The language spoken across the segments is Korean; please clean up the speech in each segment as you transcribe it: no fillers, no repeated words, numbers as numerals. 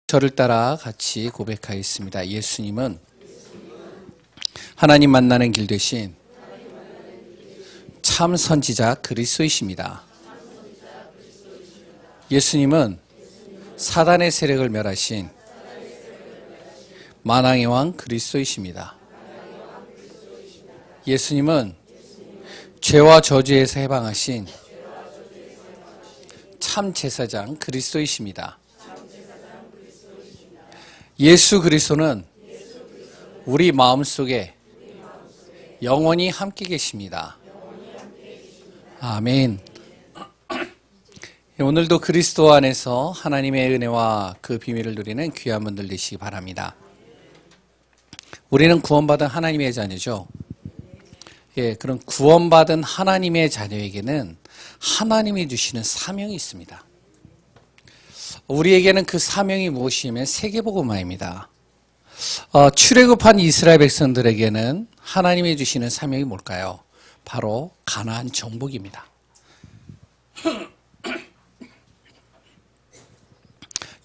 저를 따라 같이 고백하겠습니다. 예수님은 하나님 만나는 길 대신 참 선지자 그리스도이십니다. 예수님은 사단의 세력을 멸하신 만왕의 왕 그리스도이십니다. 예수님은 죄와 저주에서 해방하신 참 제사장 그리스도이십니다. 예수 그리스도는 우리 마음속에 영원히 함께 계십니다. 아멘. 오늘도 그리스도 안에서 하나님의 은혜와 그 비밀을 누리는 귀한 분들 되시기 바랍니다. 우리는 구원받은 하나님의 자녀죠. 그럼 구원받은 하나님의 자녀에게는 하나님이 주시는 사명이 있습니다. 우리에게는 그 사명이 무엇이냐면 세계복음화입니다. 출애굽한 이스라엘 백성들에게는 하나님이 주시는 사명이 뭘까요? 바로 가나안 정복입니다.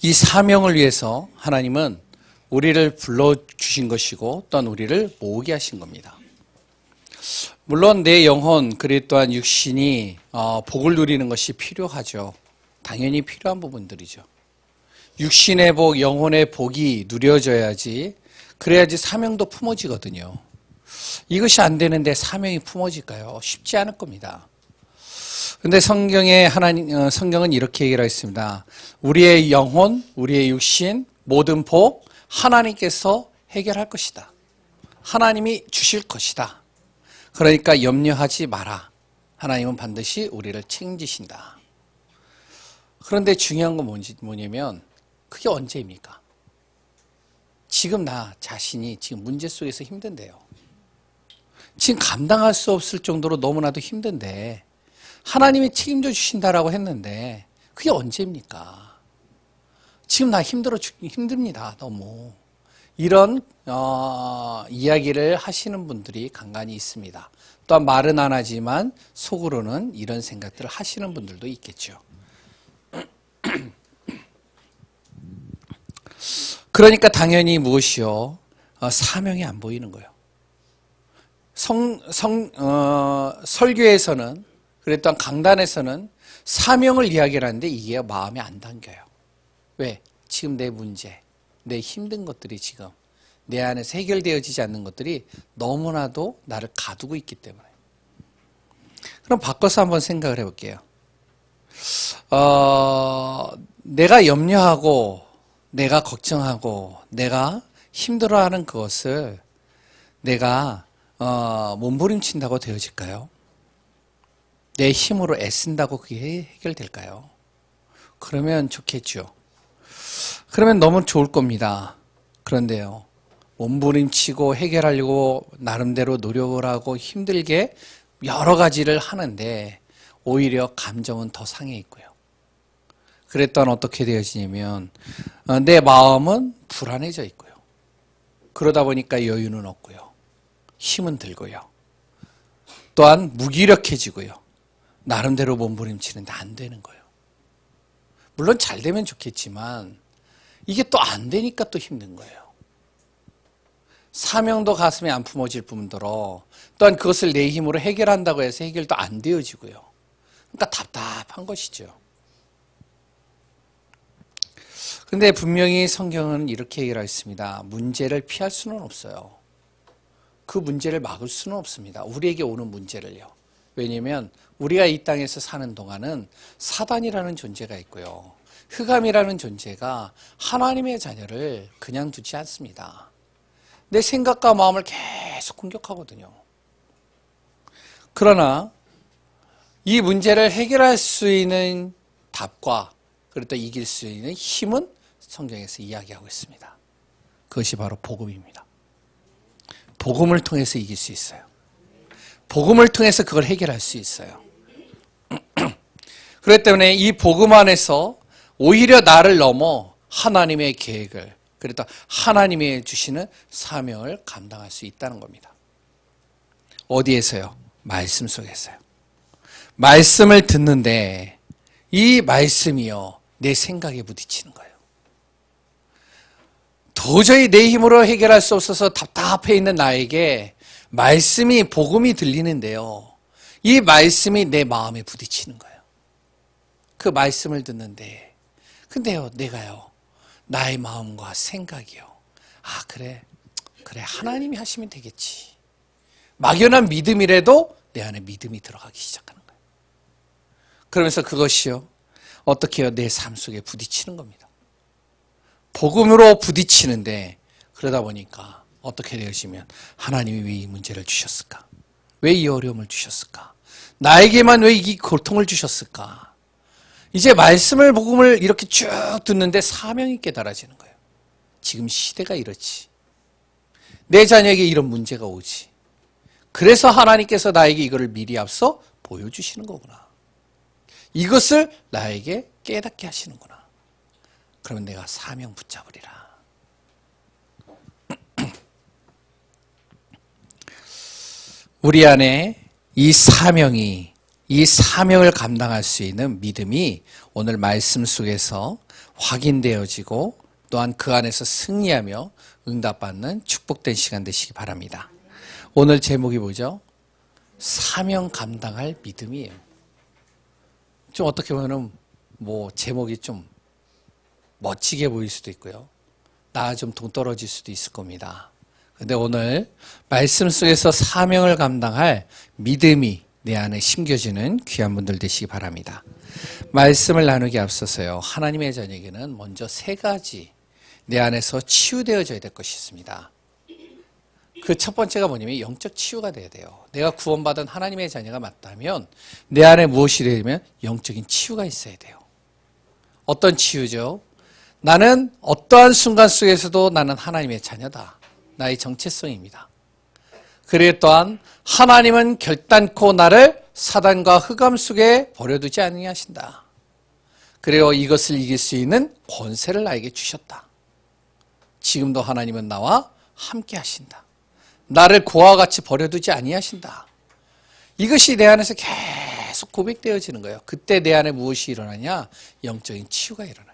이 사명을 위해서 하나님은 우리를 불러주신 것이고 또한 우리를 모으게 하신 겁니다. 물론 내 영혼 그리고 또한 육신이 복을 누리는 것이 필요하죠. 당연히 필요한 부분들이죠. 육신의 복, 영혼의 복이 누려져야지, 그래야지 사명도 품어지거든요. 이것이 안 되는데 사명이 품어질까요? 쉽지 않을 겁니다. 근데 성경은 이렇게 얘기를 했습니다. 우리의 영혼, 우리의 육신, 모든 복, 하나님께서 해결할 것이다. 하나님이 주실 것이다. 그러니까 염려하지 마라. 하나님은 반드시 우리를 책임지신다. 그런데 중요한 건 뭐냐면 그게 언제입니까? 지금 나 자신이 지금 문제 속에서 힘든데요. 지금 감당할 수 없을 정도로 너무나도 힘든데 하나님이 책임져 주신다라고 했는데 그게 언제입니까? 지금 나 힘듭니다. 너무. 이런 이야기를 하시는 분들이 간간히 있습니다. 또한 말은 안 하지만 속으로는 이런 생각들을 하시는 분들도 있겠죠. 그러니까 당연히 무엇이요? 사명이 안 보이는 거예요. 설교에서는, 그리고 또한 강단에서는 사명을 이야기를 하는데 이게 마음에 안 담겨요. 왜? 지금 내 문제, 내 힘든 것들이 지금 내 안에서 해결되어지지 않는 것들이 너무나도 나를 가두고 있기 때문에. 그럼 바꿔서 한번 생각을 해볼게요. 내가 염려하고 내가 걱정하고 내가 힘들어하는 그것을 내가 몸부림친다고 되어질까요? 내 힘으로 애쓴다고 그게 해결될까요? 그러면 좋겠죠. 그러면 너무 좋을 겁니다. 그런데요, 몸부림치고 해결하려고 나름대로 노력을 하고 힘들게 여러 가지를 하는데 오히려 감정은 더 상해 있고요. 그랬더니 어떻게 되어지냐면 내 마음은 불안해져 있고요. 그러다 보니까 여유는 없고요. 힘은 들고요. 또한 무기력해지고요. 나름대로 몸부림치는데 안 되는 거예요. 물론 잘 되면 좋겠지만 이게 또 안 되니까 또 힘든 거예요. 사명도 가슴에 안 품어질 뿐더러 또한 그것을 내 힘으로 해결한다고 해서 해결도 안 되어지고요. 그러니까 답답한 것이죠. 그런데 분명히 성경은 이렇게 얘기를 했습니다. 문제를 피할 수는 없어요. 그 문제를 막을 수는 없습니다. 우리에게 오는 문제를요. 왜냐하면 우리가 이 땅에서 사는 동안은 사단이라는 존재가 있고요. 흑암이라는 존재가 하나님의 자녀를 그냥 두지 않습니다. 내 생각과 마음을 계속 공격하거든요. 그러나 이 문제를 해결할 수 있는 답과 그리고 또 이길 수 있는 힘은 성경에서 이야기하고 있습니다. 그것이 바로 복음입니다. 복음을 통해서 이길 수 있어요. 복음을 통해서 그걸 해결할 수 있어요. 그렇기 때문에 이 복음 안에서 오히려 나를 넘어 하나님의 계획을, 그리고 하나님이 주시는 사명을 감당할 수 있다는 겁니다. 어디에서요? 말씀 속에서요. 말씀을 듣는데 이 말씀이요, 내 생각에 부딪히는 거예요. 도저히 내 힘으로 해결할 수 없어서 답답해 있는 나에게 말씀이, 복음이 들리는데요. 이 말씀이 내 마음에 부딪히는 거예요. 그 말씀을 듣는데, 근데요, 내가요, 나의 마음과 생각이요. 아, 그래, 하나님이 하시면 되겠지. 막연한 믿음이라도 내 안에 믿음이 들어가기 시작하는 거예요. 그러면서 그것이요, 어떻게 해요? 내 삶 속에 부딪히는 겁니다. 복음으로 부딪히는데, 그러다 보니까 어떻게 되어지면 하나님이 왜 이 문제를 주셨을까? 왜 이 어려움을 주셨을까? 나에게만 왜 이 고통을 주셨을까? 이제 말씀을, 복음을 이렇게 쭉 듣는데 사명이 깨달아지는 거예요. 지금 시대가 이렇지. 내 자녀에게 이런 문제가 오지. 그래서 하나님께서 나에게 이거를 미리 앞서 보여주시는 거구나. 이것을 나에게 깨닫게 하시는구나. 그러면 내가 사명 붙잡으리라. 우리 안에 이 사명을 감당할 수 있는 믿음이 오늘 말씀 속에서 확인되어지고 또한 그 안에서 승리하며 응답받는 축복된 시간 되시기 바랍니다. 오늘 제목이 뭐죠? 사명 감당할 믿음이에요. 좀 어떻게 보면 제목이 좀 멋지게 보일 수도 있고요. 나 좀 동떨어질 수도 있을 겁니다. 근데 오늘 말씀 속에서 사명을 감당할 믿음이 내 안에 심겨지는 귀한 분들 되시기 바랍니다. 말씀을 나누기 앞서서요, 하나님의 자녀에게는 먼저 3가지 내 안에서 치유되어져야 될 것이 있습니다. 그 첫 번째가 뭐냐면 영적 치유가 돼야 돼요. 내가 구원받은 하나님의 자녀가 맞다면 내 안에 무엇이 되면 영적인 치유가 있어야 돼요. 어떤 치유죠? 나는 어떠한 순간 속에서도 나는 하나님의 자녀다. 나의 정체성입니다. 그리고 또한 하나님은 결단코 나를 사단과 흑암 속에 버려두지 아니하신다. 그리고 이것을 이길 수 있는 권세를 나에게 주셨다. 지금도 하나님은 나와 함께 하신다. 나를 고와 같이 버려두지 아니하신다. 이것이 내 안에서 계속 고백되어지는 거예요. 그때 내 안에 무엇이 일어나냐? 영적인 치유가 일어나요.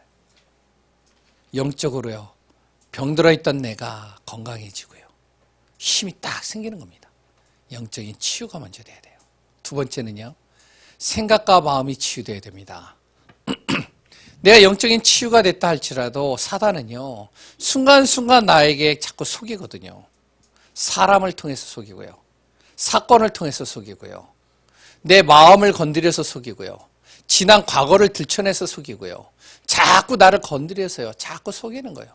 영적으로요, 병들어 있던 내가 건강해지고요, 힘이 딱 생기는 겁니다. 영적인 치유가 먼저 돼야 돼요. 두 번째는요, 생각과 마음이 치유돼야 됩니다. 내가 영적인 치유가 됐다 할지라도 사단은요, 순간순간 나에게 자꾸 속이거든요. 사람을 통해서 속이고요, 사건을 통해서 속이고요, 내 마음을 건드려서 속이고요, 지난 과거를 들춰내서 속이고요, 자꾸 나를 건드려서요, 자꾸 속이는 거예요.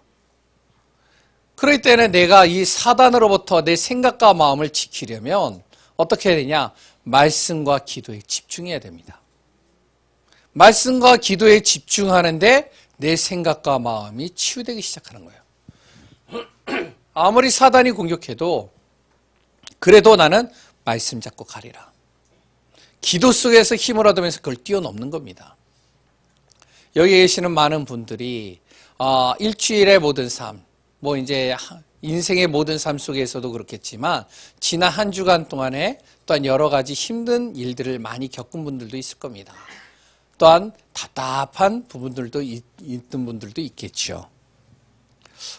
그럴 때는 내가 이 사단으로부터 내 생각과 마음을 지키려면 어떻게 해야 되냐? 말씀과 기도에 집중해야 됩니다. 말씀과 기도에 집중하는데 내 생각과 마음이 치유되기 시작하는 거예요. 아무리 사단이 공격해도 그래도 나는 말씀 잡고 가리라. 기도 속에서 힘을 얻으면서 그걸 뛰어넘는 겁니다. 여기 계시는 많은 분들이 일주일의 모든 삶, 이제 인생의 모든 삶 속에서도 그렇겠지만 지난 한 주간 동안에 또한 여러 가지 힘든 일들을 많이 겪은 분들도 있을 겁니다. 또한 답답한 부분들도 있는 분들도 있겠죠.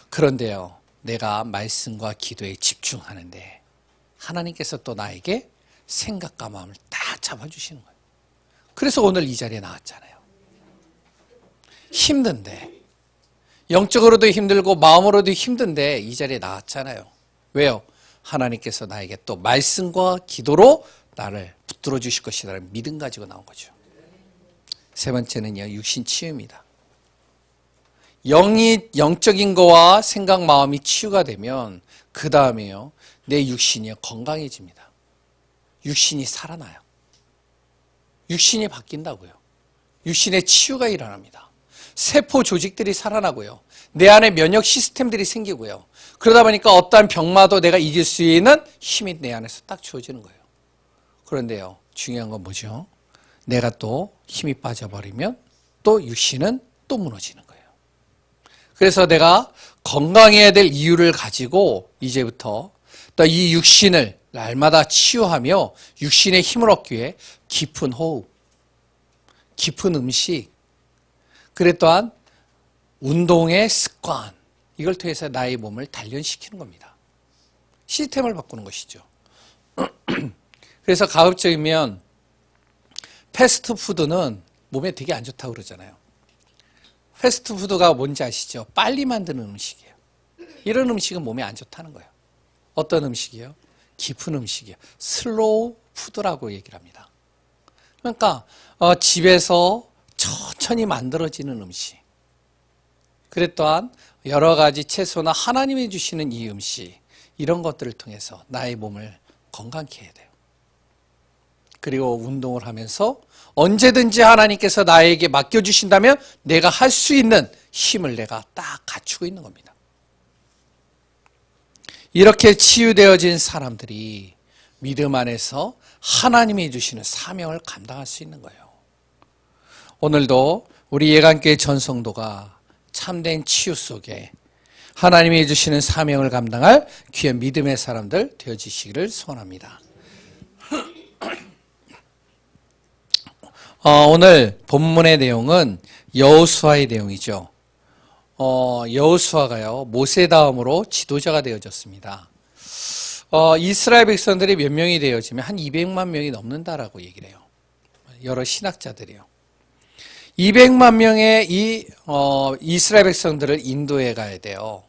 그런데요, 내가 말씀과 기도에 집중하는데 하나님께서 또 나에게 생각과 마음을 딱 잡아주시는 거예요. 그래서 오늘 이 자리에 나왔잖아요. 힘든데, 영적으로도 힘들고 마음으로도 힘든데 이 자리에 나왔잖아요. 왜요? 하나님께서 나에게 또 말씀과 기도로 나를 붙들어 주실 것이라는 믿음 가지고 나온 거죠. 세 번째는요, 육신 치유입니다. 영적인 거와 생각, 마음이 치유가 되면 그 다음에요, 내 육신이 건강해집니다. 육신이 살아나요. 육신이 바뀐다고요. 육신의 치유가 일어납니다. 세포 조직들이 살아나고요, 내 안에 면역 시스템들이 생기고요, 그러다 보니까 어떠한 병마도 내가 이길 수 있는 힘이 내 안에서 딱 주어지는 거예요. 그런데요, 중요한 건 뭐죠? 내가 또 힘이 빠져버리면 또 육신은 또 무너지는 거예요. 그래서 내가 건강해야 될 이유를 가지고 이제부터 또 이 육신을 날마다 치유하며 육신의 힘을 얻기 위해 깊은 호흡, 깊은 음식, 그래 또한 운동의 습관, 이걸 통해서 나의 몸을 단련시키는 겁니다. 시스템을 바꾸는 것이죠. 그래서 가급적이면 패스트푸드는 몸에 되게 안 좋다고 그러잖아요. 패스트푸드가 뭔지 아시죠? 빨리 만드는 음식이에요. 이런 음식은 몸에 안 좋다는 거예요. 어떤 음식이요? 깊은 음식이요. 슬로우 푸드라고 얘기를 합니다. 그러니까 집에서 천천히 만들어지는 음식. 그래 또한 여러 가지 채소나 하나님이 주시는 이 음식, 이런 것들을 통해서 나의 몸을 건강케 해야 돼요. 그리고 운동을 하면서 언제든지 하나님께서 나에게 맡겨주신다면 내가 할 수 있는 힘을 내가 딱 갖추고 있는 겁니다. 이렇게 치유되어진 사람들이 믿음 안에서 하나님이 주시는 사명을 감당할 수 있는 거예요. 오늘도 우리 예강교회 전성도가 참된 치유 속에 하나님이 주시는 사명을 감당할 귀한 믿음의 사람들 되어지시기를 소원합니다. 오늘 본문의 내용은 여호수아의 내용이죠. 여호수아가요, 모세 다음으로 지도자가 되어졌습니다. 이스라엘 백성들이 몇 명이 되어지면 한 200만 명이 넘는다라고 얘기를 해요. 여러 신학자들이요. 200만 명의 이스라엘 백성들을 인도해 가야 돼요.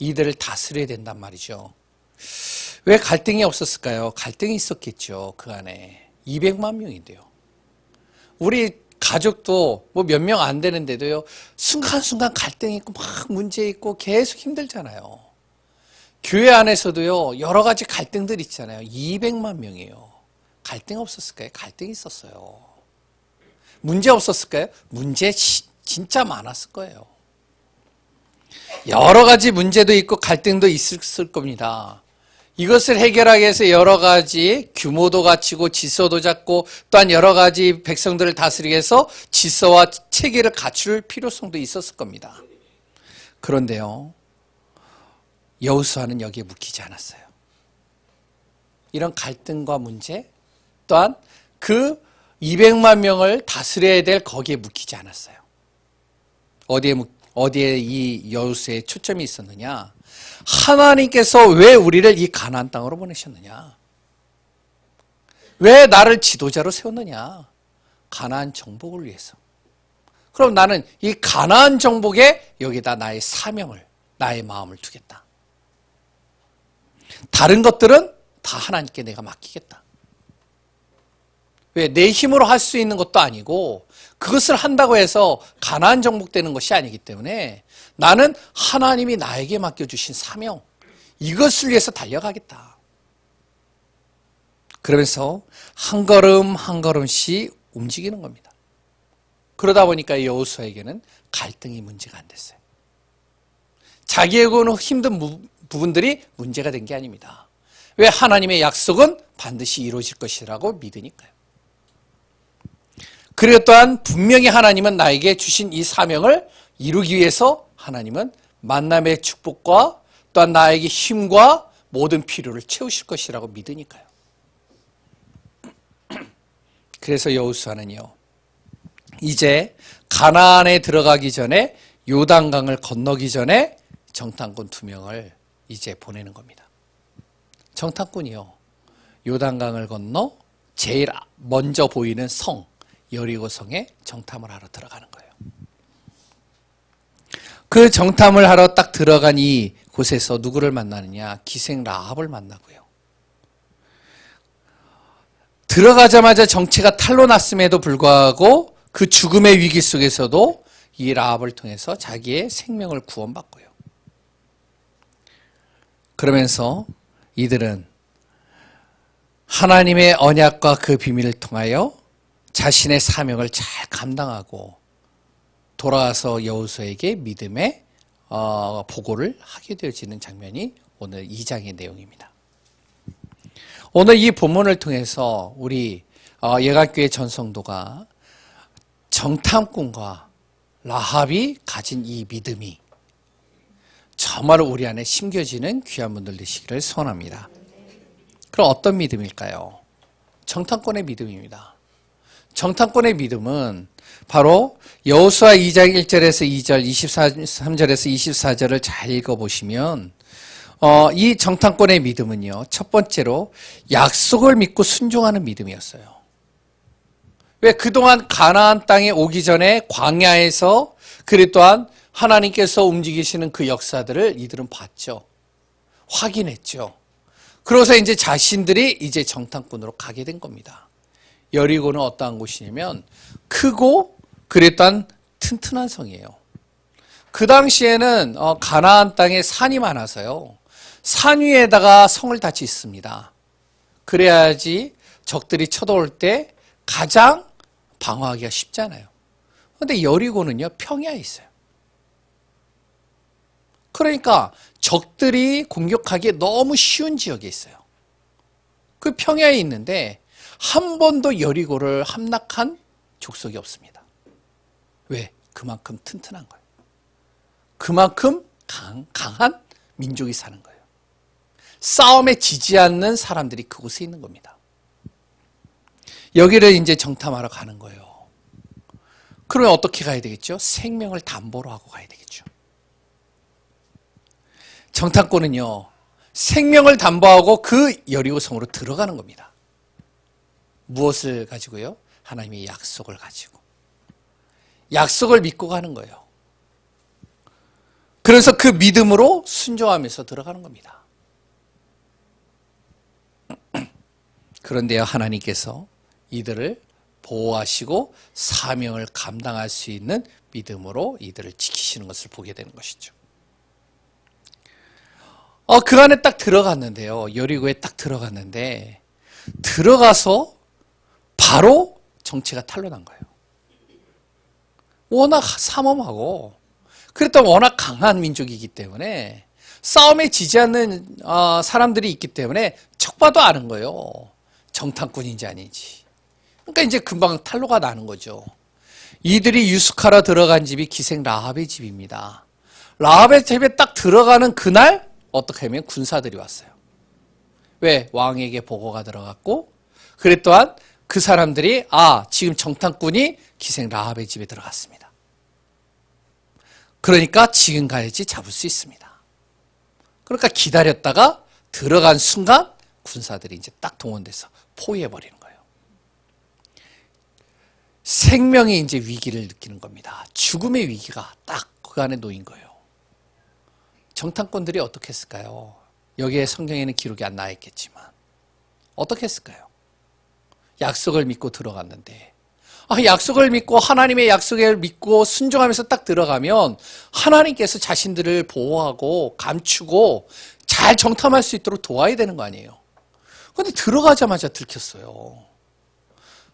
이들을 다스려야 된단 말이죠. 왜 갈등이 없었을까요? 갈등이 있었겠죠. 그 안에 200만 명인데요. 우리 가족도 뭐 몇 명 안 되는데도요, 순간순간 갈등이 있고 막 문제 있고 계속 힘들잖아요. 교회 안에서도요, 여러 가지 갈등들 있잖아요. 200만 명이에요. 갈등 없었을까요? 갈등이 있었어요. 문제 없었을까요? 문제 진짜 많았을 거예요. 여러 가지 문제도 있고 갈등도 있을 겁니다. 이것을 해결하기 위해서 여러 가지 규모도 갖추고 질서도 잡고 또한 여러 가지 백성들을 다스리기 위해서 질서와 체계를 갖출 필요성도 있었을 겁니다. 그런데요, 여호수아는 여기에 묶이지 않았어요. 이런 갈등과 문제 또한 그 200만 명을 다스려야 될 거기에 묶이지 않았어요. 어디에 이 여호수아의 초점이 있었느냐? 하나님께서 왜 우리를 이 가나안 땅으로 보내셨느냐? 왜 나를 지도자로 세웠느냐? 가나안 정복을 위해서. 그럼 나는 이 가나안 정복에 여기다 나의 사명을, 나의 마음을 두겠다. 다른 것들은 다 하나님께 내가 맡기겠다. 왜? 내 힘으로 할 수 있는 것도 아니고 그것을 한다고 해서 가나안 정복되는 것이 아니기 때문에 나는 하나님이 나에게 맡겨주신 사명, 이것을 위해서 달려가겠다. 그러면서 한 걸음 한 걸음씩 움직이는 겁니다. 그러다 보니까 여호수아에게는 갈등이 문제가 안 됐어요. 자기에게는 힘든 부분들이 문제가 된 게 아닙니다. 왜? 하나님의 약속은 반드시 이루어질 것이라고 믿으니까요. 그리고 또한 분명히 하나님은 나에게 주신 이 사명을 이루기 위해서 하나님은 만남의 축복과 또한 나에게 힘과 모든 필요를 채우실 것이라고 믿으니까요. 그래서 여호수아는요, 이제 가나안에 들어가기 전에 요단강을 건너기 전에 정탐꾼 2명을 이제 보내는 겁니다. 정탐꾼이요, 요단강을 건너 제일 먼저 보이는 성 여리고성에 정탐을 하러 들어가는 거예요. 그 정탐을 하러 딱 들어간 이 곳에서 누구를 만나느냐? 기생 라합을 만나고요. 들어가자마자 정체가 탄로 났음에도 불구하고 그 죽음의 위기 속에서도 이 라합을 통해서 자기의 생명을 구원받고요. 그러면서 이들은 하나님의 언약과 그 비밀을 통하여 자신의 사명을 잘 감당하고 돌아와서 여호수아에게 믿음의 보고를 하게 되어지는 장면이 오늘 2장의 내용입니다. 오늘 이 본문을 통해서 우리 예강교회 전성도가 정탐꾼과 라합이 가진 이 믿음이 정말 우리 안에 심겨지는 귀한 분들 되시기를 소원합니다. 그럼 어떤 믿음일까요? 정탐꾼의 믿음입니다. 정탐꾼의 믿음은 바로 여호수아 2장 1절에서 2절, 23절에서 24절을 잘 읽어보시면 이 정탐꾼의 믿음은요, 첫 번째로 약속을 믿고 순종하는 믿음이었어요. 왜? 그동안 가나안 땅에 오기 전에 광야에서 그리 또한 하나님께서 움직이시는 그 역사들을 이들은 봤죠. 확인했죠. 그래서 이제 자신들이 이제 정탐꾼으로 가게 된 겁니다. 여리고는 어떠한 곳이냐면 크고 그리 또한 튼튼한 성이에요. 그 당시에는 가나안 땅에 산이 많아서요. 산 위에다가 성을 다 짓습니다. 그래야지 적들이 쳐들어올 때 가장 방어하기가 쉽잖아요. 그런데 여리고는요, 평야에 있어요. 그러니까 적들이 공격하기에 너무 쉬운 지역에 있어요. 그 평야에 있는데 한 번도 여리고를 함락한 족속이 없습니다. 왜? 그만큼 튼튼한 거예요. 그만큼 강한 민족이 사는 거예요. 싸움에 지지 않는 사람들이 그곳에 있는 겁니다. 여기를 이제 정탐하러 가는 거예요. 그러면 어떻게 가야 되겠죠? 생명을 담보로 하고 가야 되겠죠. 정탐꾼은요, 생명을 담보하고 그 여리고성으로 들어가는 겁니다. 무엇을 가지고요? 하나님의 약속을 가지고. 약속을 믿고 가는 거예요. 그래서 그 믿음으로 순종하면서 들어가는 겁니다. 그런데요, 하나님께서 이들을 보호하시고 사명을 감당할 수 있는 믿음으로 이들을 지키시는 것을 보게 되는 것이죠. 그 안에 딱 들어갔는데요. 여리고에 딱 들어갔는데 들어가서 바로 정체가 탄로난 거예요. 워낙 삼엄하고 그랬던 워낙 강한 민족이기 때문에 싸움에 지지 않는 사람들이 있기 때문에 척 봐도 아는 거예요. 정탐꾼인지 아닌지. 그러니까 이제 금방 탄로가 나는 거죠. 이들이 유숙하러 들어간 집이 기생 라합의 집입니다. 라합의 집에 딱 들어가는 그날 어떻게 하면 군사들이 왔어요. 왜? 왕에게 보고가 들어갔고 그랬 또한 그 사람들이 지금 정탐꾼이 기생 라합의 집에 들어갔습니다. 그러니까 지금 가야지 잡을 수 있습니다. 그러니까 기다렸다가 들어간 순간 군사들이 이제 딱 동원돼서 포위해버리는 거예요. 생명이 이제 위기를 느끼는 겁니다. 죽음의 위기가 딱 그 안에 놓인 거예요. 정탐꾼들이 어떻게 했을까요? 여기에 성경에는 기록이 안 나와 있겠지만 어떻게 했을까요? 약속을 믿고 들어갔는데 약속을 믿고 하나님의 약속을 믿고 순종하면서 딱 들어가면 하나님께서 자신들을 보호하고 감추고 잘 정탐할 수 있도록 도와야 되는 거 아니에요. 그런데 들어가자마자 들켰어요.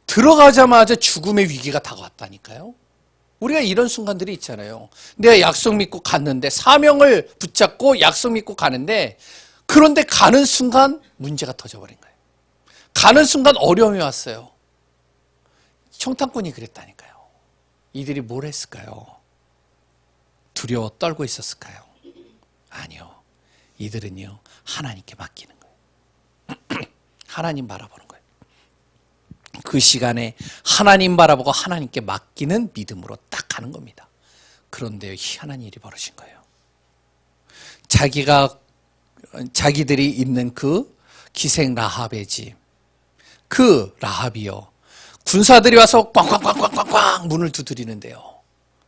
들어가자마자 죽음의 위기가 다가왔다니까요. 우리가 이런 순간들이 있잖아요. 내가 약속 믿고 갔는데 사명을 붙잡고 약속 믿고 가는데 그런데 가는 순간 문제가 터져버린 거예요. 가는 순간 어려움이 왔어요. 정탐꾼이 그랬다니까요. 이들이 뭘 했을까요? 두려워 떨고 있었을까요? 아니요. 이들은요, 하나님께 맡기는 거예요. 하나님 바라보는 거예요. 그 시간에 하나님 바라보고 하나님께 맡기는 믿음으로 딱 가는 겁니다. 그런데요, 희한한 일이 벌어진 거예요. 자기들이 있는 그 기생 라합의 집, 그 라합이요, 군사들이 와서 꽝꽝꽝꽝꽝꽝 문을 두드리는데요.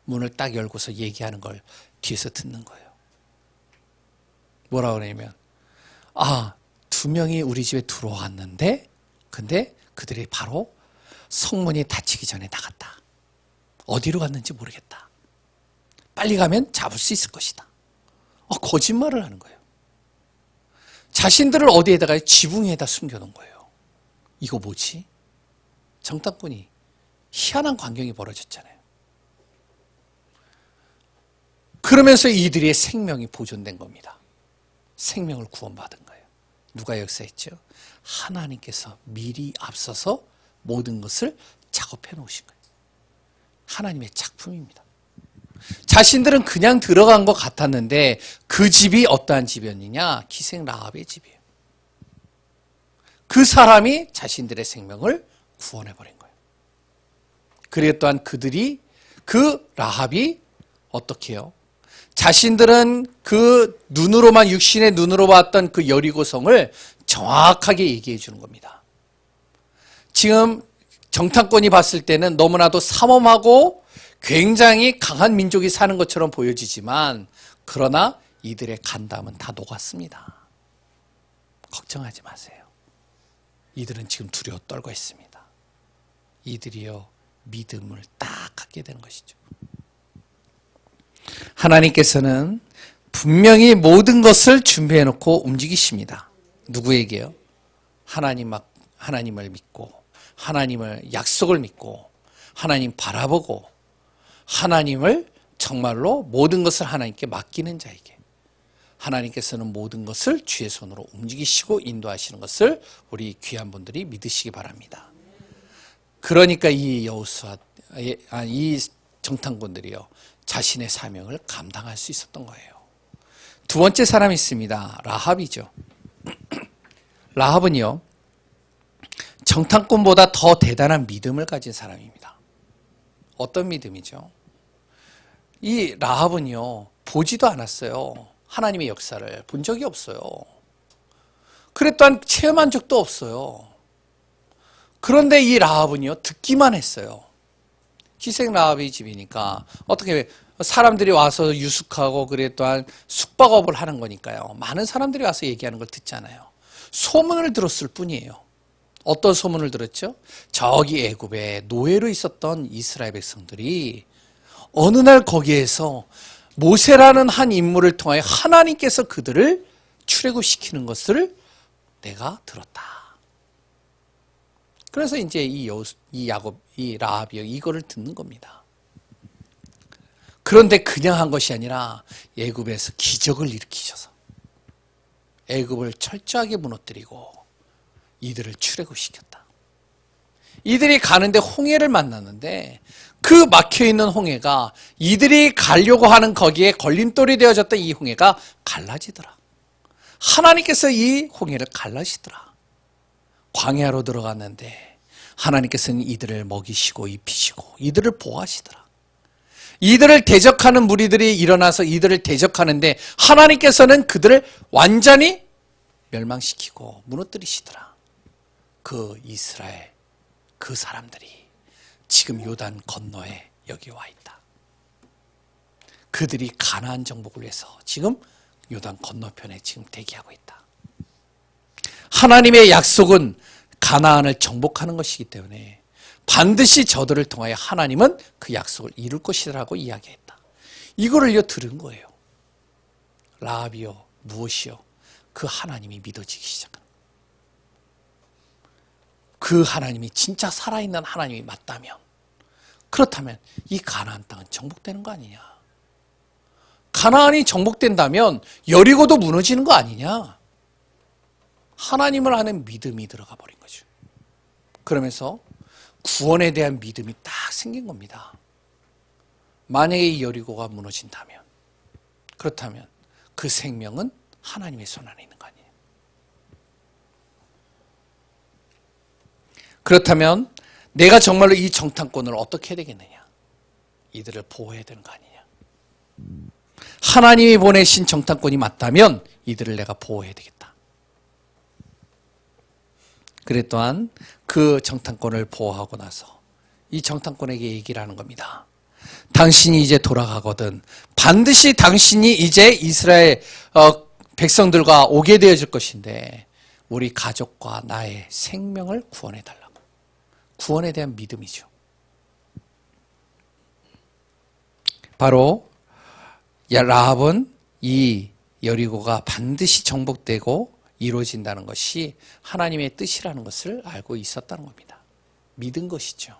문을 딱 열고서 얘기하는 걸 뒤에서 듣는 거예요. 뭐라 그러냐면 2명이 우리 집에 들어왔는데 근데 그들이 바로 성문이 닫히기 전에 나갔다. 어디로 갔는지 모르겠다. 빨리 가면 잡을 수 있을 것이다. 거짓말을 하는 거예요. 자신들을 어디에다가 지붕에다 숨겨놓은 거예요. 이거 뭐지? 정탐꾼이 희한한 광경이 벌어졌잖아요. 그러면서 이들의 생명이 보존된 겁니다. 생명을 구원받은 거예요. 누가 역사했죠? 하나님께서 미리 앞서서 모든 것을 작업해 놓으신 거예요. 하나님의 작품입니다. 자신들은 그냥 들어간 것 같았는데 그 집이 어떠한 집이었느냐? 기생 라합의 집이에요. 그 사람이 자신들의 생명을 구원해 버린 거예요. 그리고 또한 그들이 그 라합이 어떻게 해요? 자신들은 그 눈으로만 육신의 눈으로 봤던 그 여리고성을 정확하게 얘기해 주는 겁니다. 지금 정탐꾼이 봤을 때는 너무나도 삼엄하고 굉장히 강한 민족이 사는 것처럼 보여지지만 그러나 이들의 간담은 다 녹았습니다. 걱정하지 마세요. 이들은 지금 두려워 떨고 있습니다. 이들이요 믿음을 딱 갖게 되는 것이죠. 하나님께서는 분명히 모든 것을 준비해 놓고 움직이십니다. 누구에게요? 하나님을 믿고 하나님을 약속을 믿고 하나님 바라보고 하나님을 정말로 모든 것을 하나님께 맡기는 자에게 하나님께서는 모든 것을 주의 손으로 움직이시고 인도하시는 것을 우리 귀한 분들이 믿으시기 바랍니다. 그러니까 이 정탐꾼들이요 자신의 사명을 감당할 수 있었던 거예요. 두 번째 사람이 있습니다. 라합이죠. 라합은요 정탐꾼보다 더 대단한 믿음을 가진 사람입니다. 어떤 믿음이죠? 이 라합은요 보지도 않았어요. 하나님의 역사를 본 적이 없어요. 그래 또한 체험한 적도 없어요. 그런데 이 라합은요 듣기만 했어요. 기생 라합의 집이니까 어떻게 사람들이 와서 유숙하고 그래 또한 숙박업을 하는 거니까요. 많은 사람들이 와서 얘기하는 걸 듣잖아요. 소문을 들었을 뿐이에요. 어떤 소문을 들었죠? 저기 애굽에 노예로 있었던 이스라엘 백성들이 어느 날 거기에서 모세라는 한 인물을 통하여 하나님께서 그들을 출애굽시키는 것을 내가 들었다. 그래서 이제 이 라합이 이거를 듣는 겁니다. 그런데 그냥 한 것이 아니라 애굽에서 기적을 일으키셔서 애굽을 철저하게 무너뜨리고 이들을 출애굽시켰다. 이들이 가는데 홍해를 만났는데 그 막혀있는 홍해가 이들이 가려고 하는 거기에 걸림돌이 되어졌던 이 홍해가 갈라지더라. 하나님께서 이 홍해를 갈라시더라. 광야로 들어갔는데 하나님께서는 이들을 먹이시고 입히시고 이들을 보호하시더라. 이들을 대적하는 무리들이 일어나서 이들을 대적하는데 하나님께서는 그들을 완전히 멸망시키고 무너뜨리시더라. 그 이스라엘 그 사람들이 지금 요단 건너에 여기 와 있다. 그들이 가나안 정복을 위해서 지금 요단 건너편에 지금 대기하고 있다. 하나님의 약속은 가나안을 정복하는 것이기 때문에 반드시 저들을 통하여 하나님은 그 약속을 이룰 것이라고 이야기했다. 이거를요 들은 거예요. 라합이요 무엇이요? 그 하나님이 믿어지기 시작한 그 하나님이 진짜 살아있는 하나님이 맞다면 그렇다면 이 가나안 땅은 정복되는 거 아니냐? 가나안이 정복된다면 여리고도 무너지는 거 아니냐? 하나님을 아는 믿음이 들어가 버린 거죠. 그러면서 구원에 대한 믿음이 딱 생긴 겁니다. 만약에 이 여리고가 무너진다면 그렇다면 그 생명은 하나님의 손 안에 있는 거 아니에요? 그렇다면 내가 정말로 이 정탐꾼을 어떻게 해야 되겠느냐? 이들을 보호해야 되는 거 아니냐? 하나님이 보내신 정탐꾼이 맞다면 이들을 내가 보호해야 되겠다. 그래 또한 그 정탐꾼을 보호하고 나서 이 정탐꾼에게 얘기를 하는 겁니다. 당신이 이제 돌아가거든 반드시 당신이 이제 이스라엘 백성들과 오게 되어질 것인데 우리 가족과 나의 생명을 구원해 달라고. 구원에 대한 믿음이죠. 바로 라합은 이 여리고가 반드시 정복되고 이루어진다는 것이 하나님의 뜻이라는 것을 알고 있었다는 겁니다. 믿은 것이죠.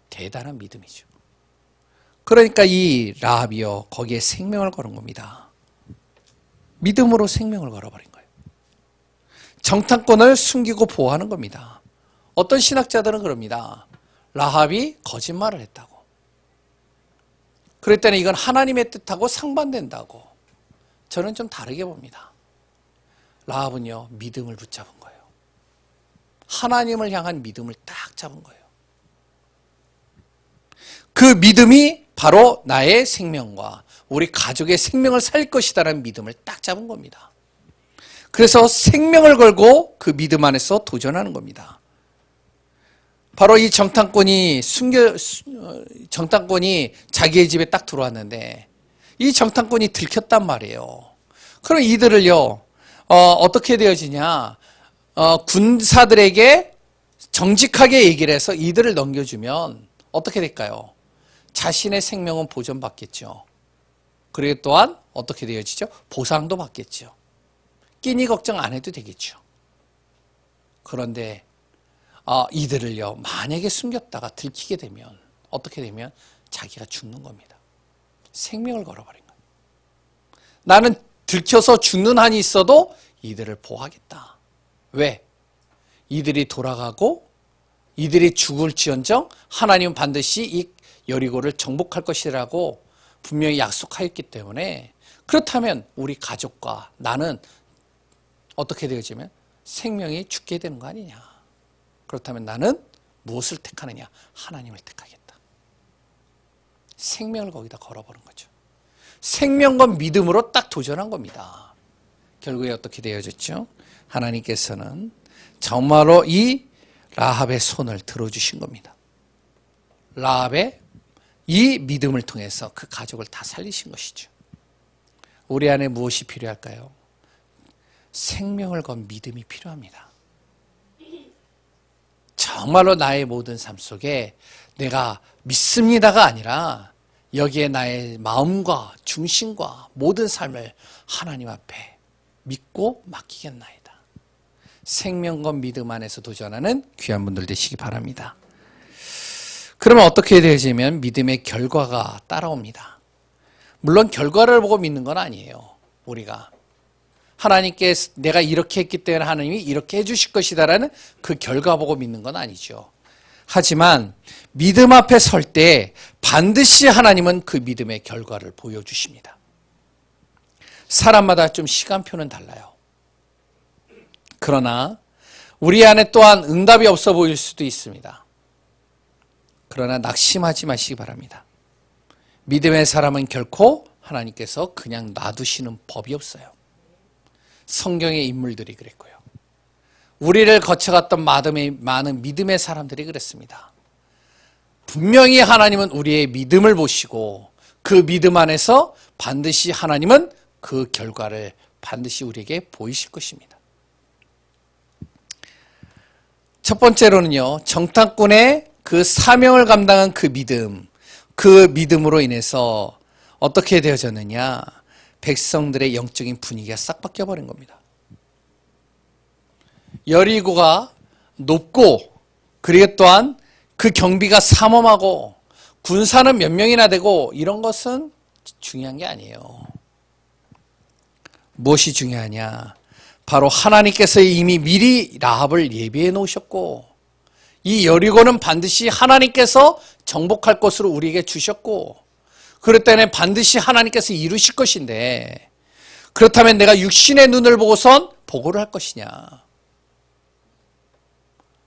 대단한 믿음이죠. 그러니까 이 라합이요 거기에 생명을 거는 겁니다. 믿음으로 생명을 걸어버린 거예요. 정탐꾼을 숨기고 보호하는 겁니다. 어떤 신학자들은 그럽니다. 라합이 거짓말을 했다고. 그랬더니 이건 하나님의 뜻하고 상반된다고. 저는 좀 다르게 봅니다. 라합은요 믿음을 붙잡은 거예요. 하나님을 향한 믿음을 딱 잡은 거예요. 그 믿음이 바로 나의 생명과 우리 가족의 생명을 살 것이다라는 믿음을 딱 잡은 겁니다. 그래서 생명을 걸고 그 믿음 안에서 도전하는 겁니다. 바로 이 정탐꾼이 자기의 집에 딱 들어왔는데 이 정탐꾼이 들켰단 말이에요. 그럼 이들을요, 어떻게 되어지냐, 군사들에게 정직하게 얘기를 해서 이들을 넘겨주면 어떻게 될까요? 자신의 생명은 보존받겠죠. 그리고 또한 어떻게 되어지죠? 보상도 받겠죠. 끼니 걱정 안 해도 되겠죠. 그런데 이들을요, 만약에 숨겼다가 들키게 되면 어떻게 되면 자기가 죽는 겁니다. 생명을 걸어버린 거예요. 나는 들켜서 죽는 한이 있어도 이들을 보호하겠다. 왜? 이들이 돌아가고 이들이 죽을지언정 하나님은 반드시 이 여리고를 정복할 것이라고 분명히 약속하였기 때문에, 그렇다면 우리 가족과 나는 어떻게 되어지면 생명이 죽게 되는 거 아니냐. 그렇다면 나는 무엇을 택하느냐? 하나님을 택하겠다. 생명을 거기다 걸어버린 거죠. 생명과 믿음으로 딱 도전한 겁니다. 결국에 어떻게 되어졌죠? 하나님께서는 정말로 이 라합의 손을 들어주신 겁니다. 라합의 이 믿음을 통해서 그 가족을 다 살리신 것이죠. 우리 안에 무엇이 필요할까요? 생명을 건 믿음이 필요합니다. 정말로 나의 모든 삶 속에 내가 믿습니다가 아니라 여기에 나의 마음과 중심과 모든 삶을 하나님 앞에 믿고 맡기겠나이다. 생명과 믿음 안에서 도전하는 귀한 분들 되시기 바랍니다. 그러면 어떻게 되어지면 믿음의 결과가 따라옵니다. 물론 결과를 보고 믿는 건 아니에요. 우리가 하나님께 내가 이렇게 했기 때문에 하나님이 이렇게 해주실 것이다라는 그 결과 보고 믿는 건 아니죠. 하지만 믿음 앞에 설 때 반드시 하나님은 그 믿음의 결과를 보여주십니다. 사람마다 좀 시간표는 달라요. 그러나 우리 안에 또한 응답이 없어 보일 수도 있습니다. 그러나 낙심하지 마시기 바랍니다. 믿음의 사람은 결코 하나님께서 그냥 놔두시는 법이 없어요. 성경의 인물들이 그랬고요. 우리를 거쳐갔던 많은 믿음의 사람들이 그랬습니다. 분명히 하나님은 우리의 믿음을 보시고 그 믿음 안에서 반드시 하나님은 그 결과를 반드시 우리에게 보이실 것입니다. 첫 번째로는요, 정탐꾼의 그 사명을 감당한 그 믿음으로 인해서 어떻게 되어졌느냐, 백성들의 영적인 분위기가 싹 바뀌어버린 겁니다. 여리고가 높고, 그리고 또한 그 경비가 삼엄하고 군사는 몇 명이나 되고 이런 것은 중요한 게 아니에요. 무엇이 중요하냐? 바로 하나님께서 이미 미리 라합을 예비해 놓으셨고, 이 여리고는 반드시 하나님께서 정복할 것으로 우리에게 주셨고, 그럴 때는 반드시 하나님께서 이루실 것인데, 그렇다면 내가 육신의 눈을 보고선 보고를 할 것이냐?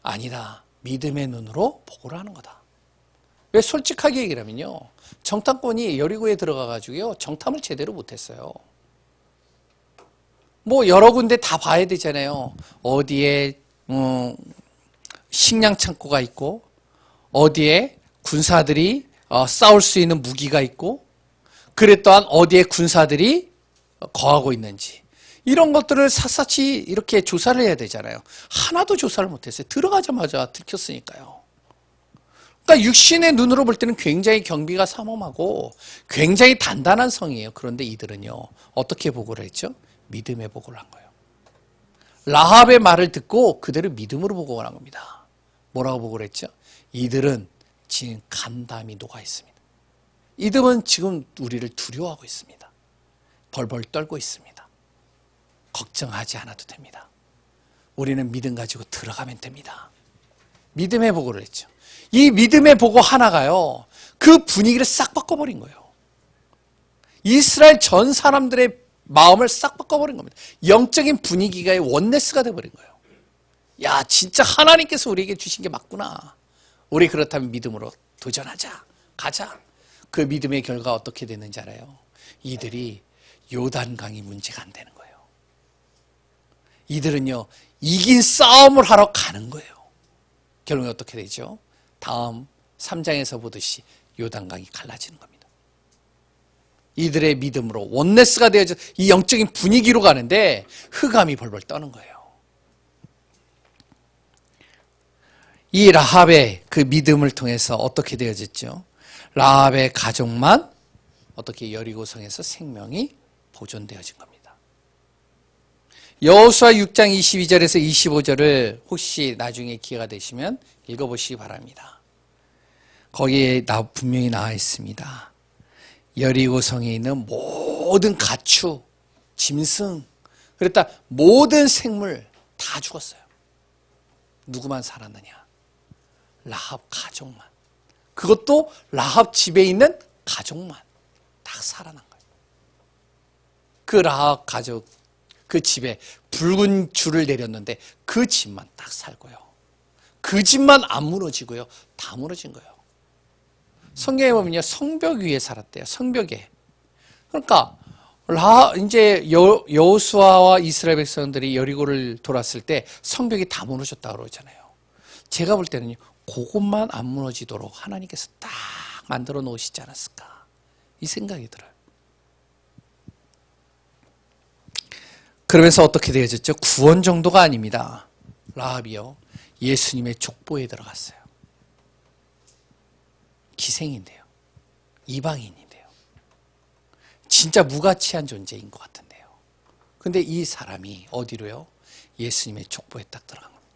아니다. 믿음의 눈으로 보고를 하는 거다. 왜 솔직하게 얘기를 하면요, 정탐꾼이 여리고에 들어가가지고요, 정탐을 제대로 못했어요. 뭐 여러 군데 다 봐야 되잖아요. 어디에 식량 창고가 있고, 어디에 군사들이 싸울 수 있는 무기가 있고, 그래 또한 어디에 군사들이 거하고 있는지, 이런 것들을 샅샅이 이렇게 조사를 해야 되잖아요. 하나도 조사를 못했어요. 들어가자마자 들켰으니까요. 그러니까 육신의 눈으로 볼 때는 굉장히 경비가 삼엄하고 굉장히 단단한 성이에요. 그런데 이들은요, 어떻게 보고를 했죠? 믿음의 보고를 한 거예요. 라합의 말을 듣고 그대로 믿음으로 보고를 한 겁니다. 뭐라고 보고를 했죠? 이들은 지금 간담이 녹아 있습니다. 이들은 지금 우리를 두려워하고 있습니다. 벌벌 떨고 있습니다. 걱정하지 않아도 됩니다. 우리는 믿음 가지고 들어가면 됩니다. 믿음의 보고를 했죠. 이 믿음의 보고 하나가요, 그 분위기를 싹 바꿔버린 거예요. 이스라엘 전 사람들의 마음을 싹 바꿔버린 겁니다. 영적인 분위기가 원네스가 돼버린 거예요. 진짜 하나님께서 우리에게 주신 게 맞구나. 우리 그렇다면 믿음으로 도전하자. 가자. 그 믿음의 결과 어떻게 됐는지 알아요? 이들이 요단강이 문제가 안 되는 거예요. 이들은요, 이긴 싸움을 하러 가는 거예요. 결국에 어떻게 되죠? 다음 3장에서 보듯이 요단강이 갈라지는 겁니다. 이들의 믿음으로 원네스가 되어져 이 영적인 분위기로 가는데 흑암이 벌벌 떠는 거예요. 이 라합의 그 믿음을 통해서 어떻게 되어졌죠? 라합의 가족만 어떻게 여리고성에서 생명이 보존되어진 겁니다. 여호수아 6장 22절에서 25절을 혹시 나중에 기회가 되시면 읽어보시기 바랍니다. 거기에 분명히 나와 있습니다. 여리고성에 있는 모든 가축, 짐승, 그랬다 모든 생물 다 죽었어요. 누구만 살았느냐? 라합 가족만. 그것도 라합 집에 있는 가족만 딱 살아난 거예요. 그 라합 가족 그 집에 붉은 줄을 내렸는데 그 집만 딱 살고요. 그 집만 안 무너지고요. 다 무너진 거예요. 성경에 보면요, 성벽 위에 살았대요. 성벽에. 그러니까 이제 여호수아와 이스라엘 백성들이 여리고를 돌았을 때 성벽이 다 무너졌다 그러잖아요. 제가 볼 때는요, 그것만 안 무너지도록 하나님께서 딱 만들어 놓으시지 않았을까 이 생각이 들어요. 그러면서 어떻게 되어졌죠? 구원 정도가 아닙니다. 라합이요, 예수님의 족보에 들어갔어요. 기생인데요. 이방인인데요. 진짜 무가치한 존재인 것 같은데요. 근데 이 사람이 어디로요? 예수님의 족보에 딱 들어간 겁니다.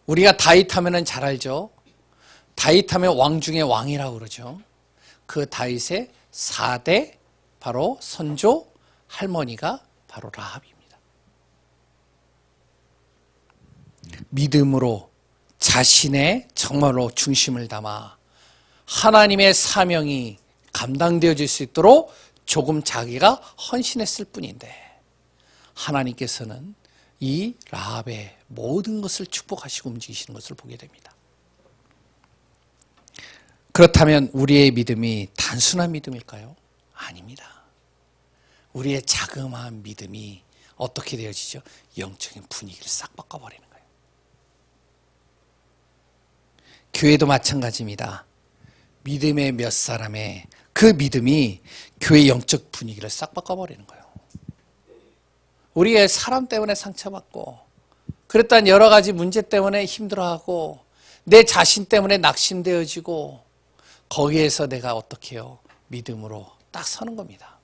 우리가 다윗 하면은 잘 알죠? 다윗 하면 왕 중에 왕이라고 그러죠. 그 다윗의 4대 바로 선조 할머니가 바로 라합입니다. 믿음으로 자신의 정말로 중심을 담아 하나님의 사명이 감당되어질 수 있도록 조금 자기가 헌신했을 뿐인데 하나님께서는 이 라합의 모든 것을 축복하시고 움직이시는 것을 보게 됩니다. 그렇다면 우리의 믿음이 단순한 믿음일까요? 아닙니다. 우리의 자그마한 믿음이 어떻게 되어지죠? 영적인 분위기를 싹 바꿔버리는 거예요. 교회도 마찬가지입니다. 믿음의 몇 사람의 그 믿음이 교회 영적 분위기를 싹 바꿔버리는 거예요. 우리의 사람 때문에 상처받고 그랬던 여러 가지 문제 때문에 힘들어하고 내 자신 때문에 낙심되어지고 거기에서 내가 어떻게 해요? 믿음으로 딱 서는 겁니다.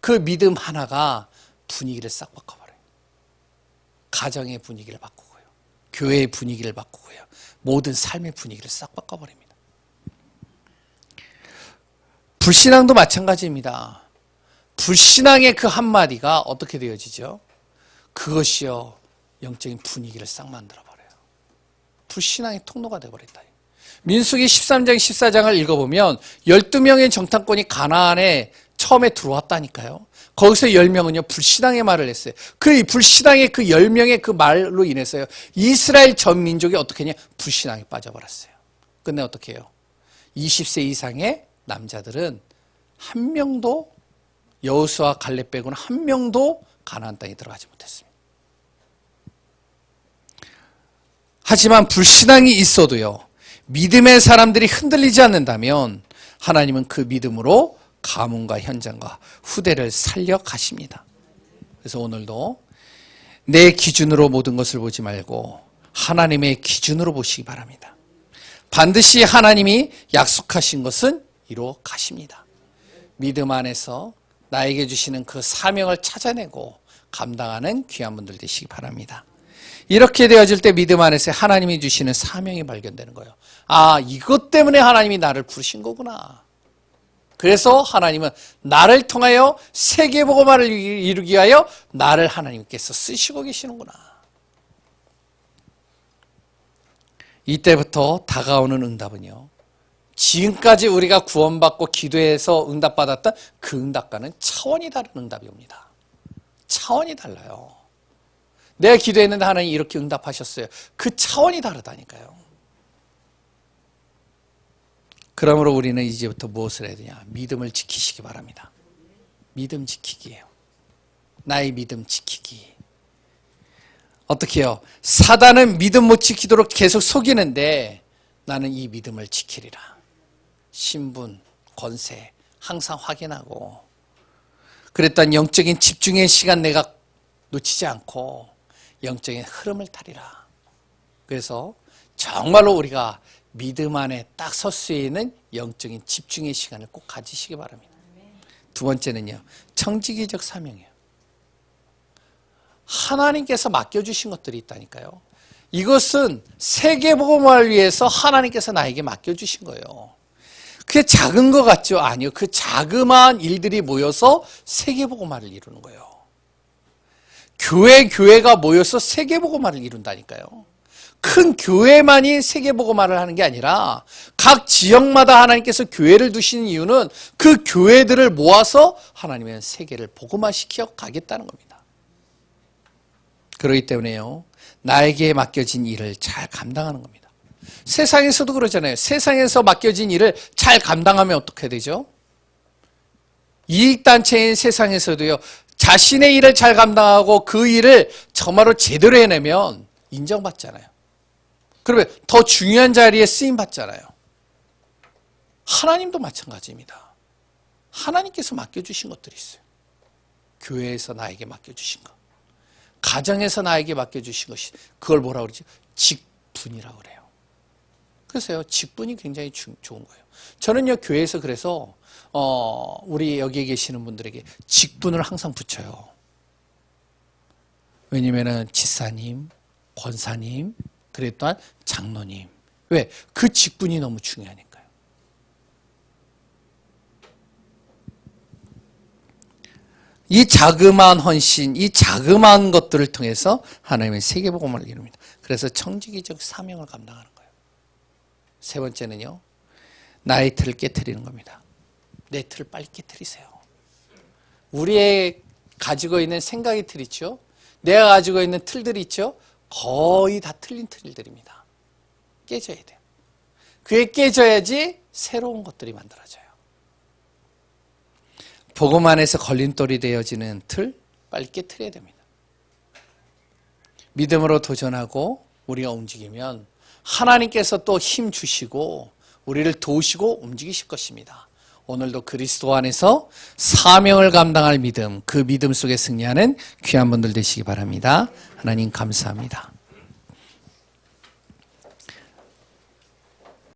그 믿음 하나가 분위기를 싹 바꿔버려요. 가정의 분위기를 바꾸고요. 교회의 분위기를 바꾸고요. 모든 삶의 분위기를 싹 바꿔버립니다. 불신앙도 마찬가지입니다. 불신앙의 그 한마디가 어떻게 되어지죠? 그것이요, 영적인 분위기를 싹 만들어버려요. 불신앙의 통로가 되어버린다. 민수기 13장 14장을 읽어보면 12명의 정탐꾼이 가나안에 처음에 들어왔다니까요. 거기서 10명은요 불신앙의 말을 했어요. 그 불신앙의 그 10명의 그 말로 인해서요 이스라엘 전 민족이 어떻게 했냐? 불신앙에 빠져버렸어요. 근데 어떻게 해요? 20세 이상의 남자들은 한 명도 여호수아 갈렙 빼고는 한 명도 가나안 땅에 들어가지 못했습니다. 하지만 불신앙이 있어도요 믿음의 사람들이 흔들리지 않는다면 하나님은 그 믿음으로 가문과 현장과 후대를 살려 가십니다. 그래서 오늘도 내 기준으로 모든 것을 보지 말고 하나님의 기준으로 보시기 바랍니다. 반드시 하나님이 약속하신 것은 이루어 가십니다. 믿음 안에서 나에게 주시는 그 사명을 찾아내고 감당하는 귀한 분들 되시기 바랍니다. 이렇게 되어질 때 믿음 안에서 하나님이 주시는 사명이 발견되는 거예요. 아, 이것 때문에 하나님이 나를 부르신 거구나. 그래서 하나님은 나를 통하여 세계복음화를 이루기 위하여 나를 하나님께서 쓰시고 계시는구나. 이때부터 다가오는 응답은요, 지금까지 우리가 구원받고 기도해서 응답받았던 그 응답과는 차원이 다른 응답이 옵니다. 차원이 달라요. 내가 기도했는데 하나님이 이렇게 응답하셨어요. 그 차원이 다르다니까요. 그러므로 우리는 이제부터 무엇을 해야 되냐? 믿음을 지키시기 바랍니다. 믿음 지키기예요. 나의 믿음 지키기. 어떻게 해요? 사단은 믿음 못 지키도록 계속 속이는데 나는 이 믿음을 지키리라. 신분, 권세 항상 확인하고, 그랬던 영적인 집중의 시간 내가 놓치지 않고 영적인 흐름을 타리라. 그래서 정말로 우리가 믿음 안에 딱 설 수 있는 영적인 집중의 시간을 꼭 가지시기 바랍니다. 두 번째는요, 청지기적 사명이에요. 하나님께서 맡겨주신 것들이 있다니까요. 이것은 세계복음화를 위해서 하나님께서 나에게 맡겨주신 거예요. 그게 작은 것 같죠? 아니요. 그 자그마한 일들이 모여서 세계복음화를 이루는 거예요. 교회가 모여서 세계복음화를 이룬다니까요. 큰 교회만이 세계복음화를 하는 게 아니라 각 지역마다 하나님께서 교회를 두시는 이유는 그 교회들을 모아서 하나님은 세계를 복음화시켜 가겠다는 겁니다. 그렇기 때문에요, 나에게 맡겨진 일을 잘 감당하는 겁니다. 세상에서도 그러잖아요. 세상에서 맡겨진 일을 잘 감당하면 어떻게 되죠? 이익단체인 세상에서도요, 자신의 일을 잘 감당하고 그 일을 정말로 제대로 해내면 인정받잖아요. 그러면 더 중요한 자리에 쓰임받잖아요. 하나님도 마찬가지입니다. 하나님께서 맡겨주신 것들이 있어요. 교회에서 나에게 맡겨주신 것, 가정에서 나에게 맡겨주신 것이, 그걸 뭐라고 그러지? 직분이라고 그래요. 그래서요, 직분이 굉장히 좋은 거예요. 저는요, 교회에서 그래서 우리 여기에 계시는 분들에게 직분을 항상 붙여요. 왜냐면은 지사님, 권사님, 그래 또한 장로님. 왜? 그 직분이 너무 중요하니까요. 이 자그마한 헌신, 이 자그마한 것들을 통해서 하나님의 세계복음을 이룹니다. 그래서 청지기적 사명을 감당하는 거예요. 세 번째는요, 나의 틀을 깨트리는 겁니다. 내 틀을 빨리 깨트리세요. 우리의 가지고 있는 생각의 틀 있죠? 내가 가지고 있는 틀들이 있죠? 거의 다 틀린 틀들입니다. 깨져야 돼요. 그게 깨져야지 새로운 것들이 만들어져요. 복음 안에서 걸림돌이 되어지는 틀, 빨리 깨트려야 됩니다. 믿음으로 도전하고 우리가 움직이면 하나님께서 또 힘 주시고 우리를 도우시고 움직이실 것입니다. 오늘도 그리스도 안에서 사명을 감당할 믿음, 그 믿음 속에 승리하는 귀한 분들 되시기 바랍니다. 하나님 감사합니다.